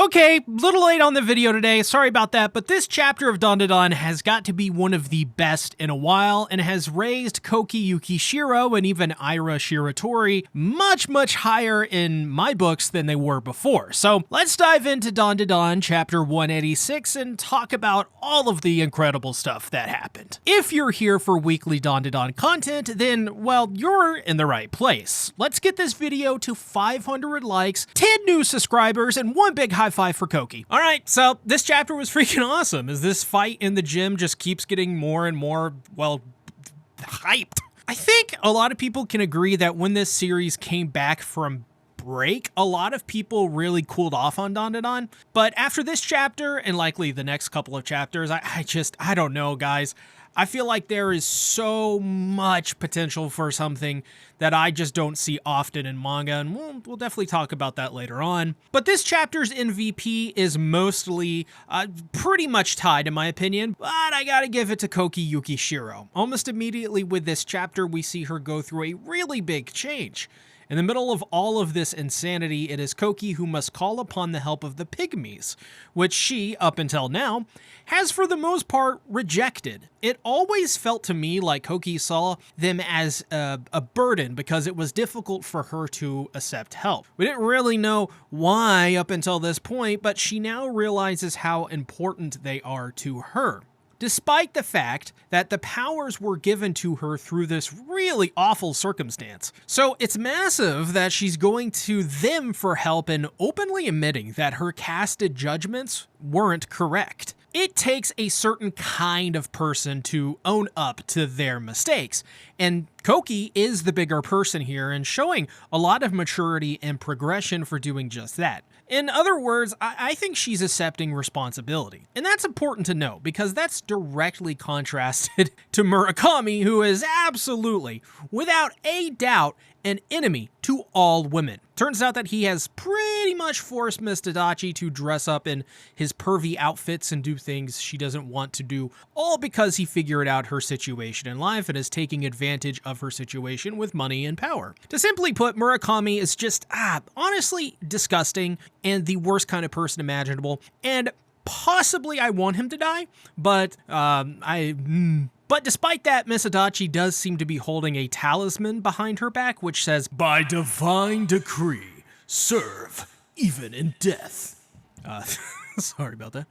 Okay, little late on the video today, sorry about that, but this chapter of Dandadan has got to be one of the best in a while and has raised Koki Yukishiro and even Aira Shiratori much higher in my books than they were before. So let's dive into Dandadan chapter 186 and talk about all of the incredible stuff that happened. If you're here for weekly Dandadan content, then, well, you're in the right place. Let's get this video to 500 likes, 10 new subscribers, and one big high five for Koki. All right, so this chapter was freaking awesome as this fight in the gym just keeps getting more and more, well, hyped. I think a lot of people can agree that when this series came back from break, a lot of people really cooled off on Dandadan, but after this chapter and likely the next couple of chapters, I don't know, guys. I feel like there is so much potential for something that I just don't see often in manga, and we'll definitely talk about that later on. But this chapter's MVP is mostly pretty much tied, in my opinion, but I gotta give it to Koki Yukishiro. Almost immediately with this chapter, we see her go through a really big change. In the middle of all of this insanity, it is Koki who must call upon the help of the pygmies, which she, up until now, has for the most part rejected. It always felt to me like Koki saw them as a burden because it was difficult for her to accept help. We didn't really know why up until this point, but she now realizes how important they are to her. Despite the fact that the powers were given to her through this really awful circumstance. So it's massive that she's going to them for help and openly admitting that her casted judgments weren't correct. It takes a certain kind of person to own up to their mistakes, and Koki is the bigger person here and showing a lot of maturity and progression for doing just that. In other words, I think she's accepting responsibility. And that's important to know because that's directly contrasted to Murakami, who is absolutely, without a doubt, an enemy to all women. Turns out that he has pretty much forced Miss Tadachi to dress up in his pervy outfits and do things she doesn't want to do, all because he figured out her situation in life and is taking advantage of her situation with money and power. To simply put, Murakami is just, honestly disgusting and the worst kind of person imaginable, and possibly I want him to die, but But despite that, Miss Adachi does seem to be holding a talisman behind her back, which says, "By divine decree, serve even in death." Sorry about that.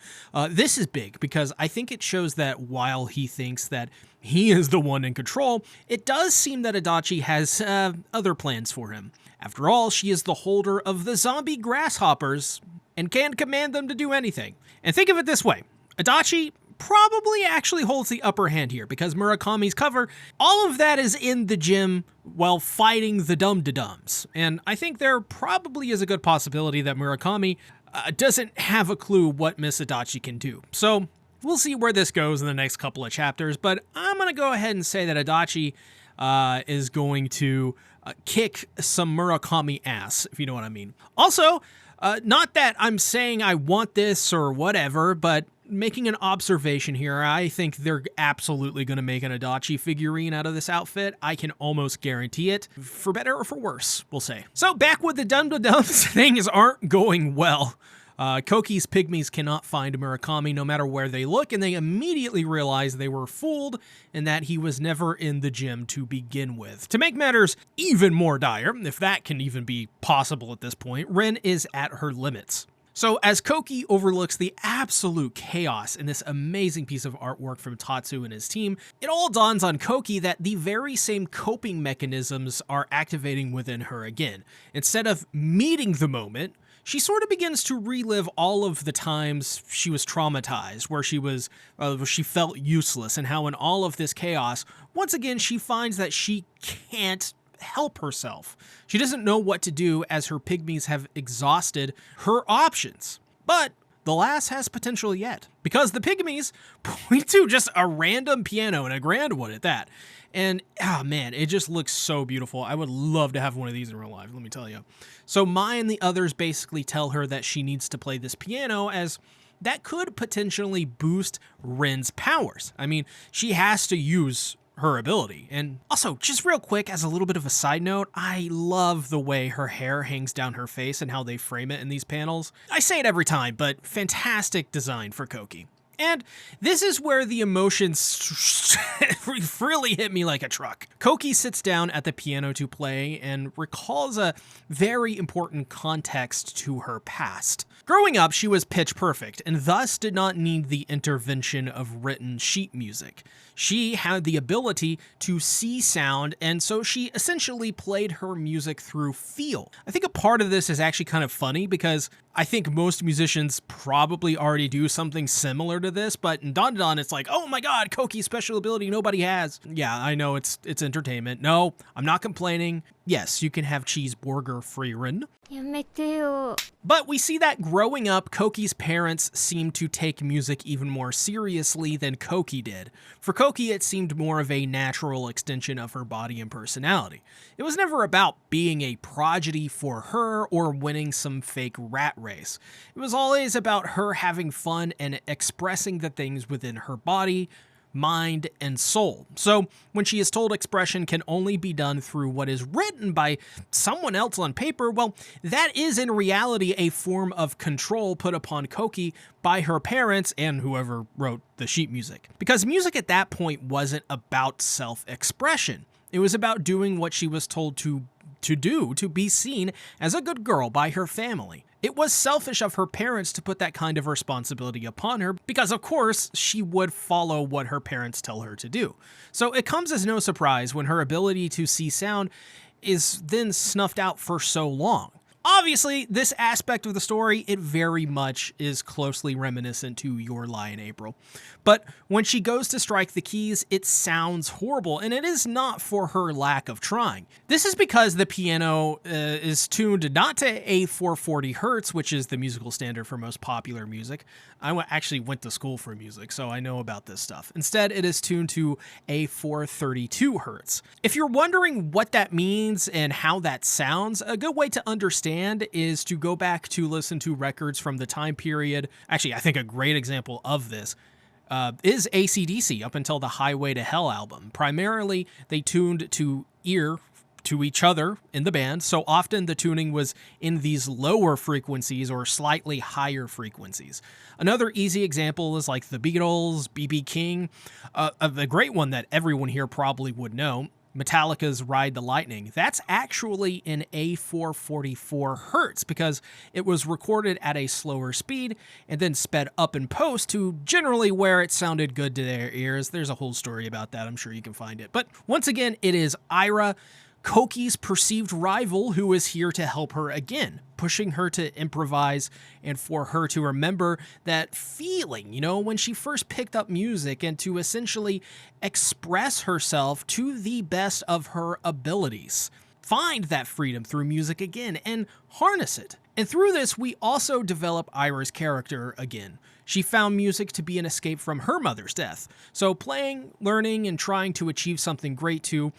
This is big because I think it shows that while he thinks that he is the one in control, it does seem that Adachi has other plans for him. After all, she is the holder of the zombie grasshoppers and can command them to do anything. And think of it this way, Adachi probably actually holds the upper hand here because Murakami's cover, all of that is in the gym while fighting the Dum-de-Dums. And I think there probably is a good possibility that Murakami doesn't have a clue what Miss Adachi can do. So we'll see where this goes in the next couple of chapters, but I'm going to go ahead and say that Adachi is going to kick some Murakami ass, if you know what I mean. Also, not that I'm saying I want this or whatever, but making an observation here, I think they're absolutely going to make an Adachi figurine out of this outfit. I can almost guarantee it, for better or for worse, we'll say. So back with the Dum-de-Dums, things aren't going well. Koki's pygmies cannot find Murakami no matter where they look, and they immediately realize they were fooled and that he was never in the gym to begin with. To make matters even more dire, if that can even be possible at this point, Rin is at her limits. So as Koki overlooks the absolute chaos in this amazing piece of artwork from Tatsu and his team, it all dawns on Koki that the very same coping mechanisms are activating within her again. Instead of meeting the moment, she sort of begins to relive all of the times she was traumatized, where she felt useless, and how in all of this chaos, once again, she finds that she can't help herself. She doesn't know what to do as her pygmies have exhausted her options. But the lass has potential yet, because the pygmies point to just a random piano, and a grand one at that. And, man, it just looks so beautiful. I would love to have one of these in real life, let me tell you. So Mai and the others basically tell her that she needs to play this piano, as that could potentially boost Rin's powers. I mean, she has to use her ability. And also, just real quick, as a little bit of a side note, I love the way her hair hangs down her face and how they frame it in these panels. I say it every time, but fantastic design for Koki. And this is where the emotions really hit me like a truck. Koki sits down at the piano to play and recalls a very important context to her past. Growing up, she was pitch perfect and thus did not need the intervention of written sheet music. She had the ability to see sound, and so she essentially played her music through feel. I think a part of this is actually kind of funny because I think most musicians probably already do something similar to this, but in Dandadan, it's like, oh my god, Koki's special ability nobody has. Yeah, I know it's entertainment. No, I'm not complaining. Yes, you can have cheeseburger Freerin. But we see that growing up, Koki's parents seemed to take music even more seriously than Koki did. For Koki, it seemed more of a natural extension of her body and personality. It was never about being a prodigy for her or winning some fake rat race. It was always about her having fun and expressing the things within her body, mind, and soul. So when she is told expression can only be done through what is written by someone else on paper, well, that is in reality a form of control put upon Koki by her parents and whoever wrote the sheet music. Because music at that point wasn't about self-expression. It was about doing what she was told to do to be seen as a good girl by her family. It was selfish of her parents to put that kind of responsibility upon her because, of course, she would follow what her parents tell her to do. So it comes as no surprise when her ability to see sound is then snuffed out for so long. Obviously, this aspect of the story, it very much is closely reminiscent to Your Lie in April. But when she goes to strike the keys, it sounds horrible, and it is not for her lack of trying. This is because the piano is tuned not to A440 Hertz, which is the musical standard for most popular music. I actually went to school for music, so I know about this stuff. Instead, it is tuned to A432 Hertz. If you're wondering what that means and how that sounds, a good way to understand is to go back to listen to records from the time period. Actually, I think a great example of this is AC/DC up until the Highway to Hell album. Primarily, they tuned to ear to each other in the band, so often the tuning was in these lower frequencies or slightly higher frequencies. Another easy example is like the Beatles, B.B. King, a great one that everyone here probably would know, Metallica's Ride the Lightning. That's actually in A444 Hertz because it was recorded at a slower speed and then sped up in post to generally where it sounded good to their ears. There's a whole story about that. I'm sure you can find it. But once again, it is Ira, Koki's perceived rival, who is here to help her again, pushing her to improvise and for her to remember that feeling, when she first picked up music and to essentially express herself to the best of her abilities. Find that freedom through music again and harness it. And through this, we also develop Ira's character again. She found music to be an escape from her mother's death. So playing, learning, and trying to achieve something great to,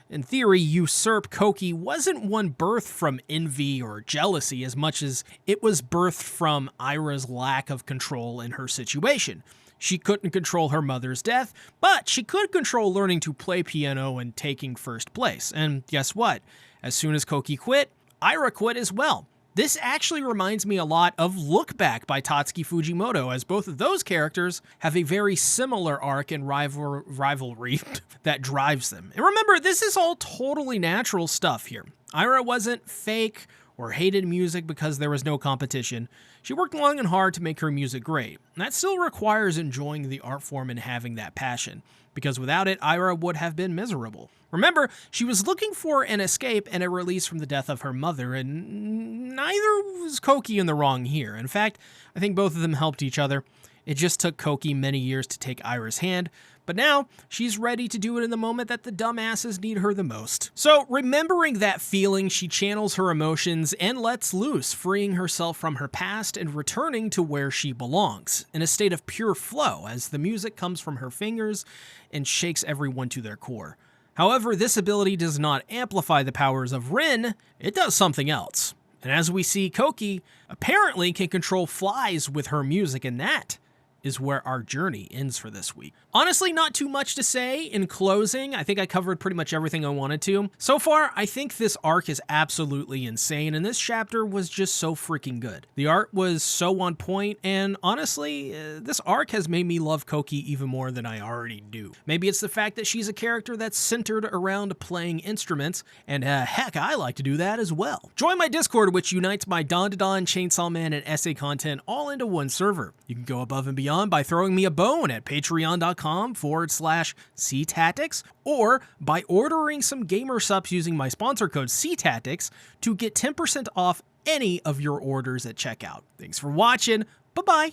in theory, usurp Koki wasn't one birthed from envy or jealousy as much as it was birthed from Ira's lack of control in her situation. She couldn't control her mother's death, but she could control learning to play piano and taking first place. And guess what? As soon as Koki quit, Ira quit as well. This actually reminds me a lot of Look Back by Tatsuki Fujimoto, as both of those characters have a very similar arc and rivalry that drives them. And remember, this is all totally natural stuff here. Ira wasn't fake or hated music because there was no competition. She worked long and hard to make her music great. And that still requires enjoying the art form and having that passion, because without it, Ira would have been miserable. Remember, she was looking for an escape and a release from the death of her mother, and neither was Koki in the wrong here. In fact, I think both of them helped each other. It just took Koki many years to take Ira's hand, but now she's ready to do it in the moment that the dumbasses need her the most. So, remembering that feeling, she channels her emotions and lets loose, freeing herself from her past and returning to where she belongs, in a state of pure flow as the music comes from her fingers and shakes everyone to their core. However, this ability does not amplify the powers of Rin, it does something else. And as we see, Koki apparently can control flies with her music, and that is where our journey ends for this week. Honestly, not too much to say in closing. I think I covered pretty much everything I wanted to. So far, I think this arc is absolutely insane, and this chapter was just so freaking good. The art was so on point, and honestly, this arc has made me love Koki even more than I already do. Maybe it's the fact that she's a character that's centered around playing instruments, and heck, I like to do that as well. Join my Discord, which unites my Dandadan, Chainsaw Man, and essay content all into one server. You can go above and beyond by throwing me a bone at patreon.com/CTactics, or by ordering some gamer subs using my sponsor code CTactics to get 10% off any of your orders at checkout. Thanks for watching. Bye-bye.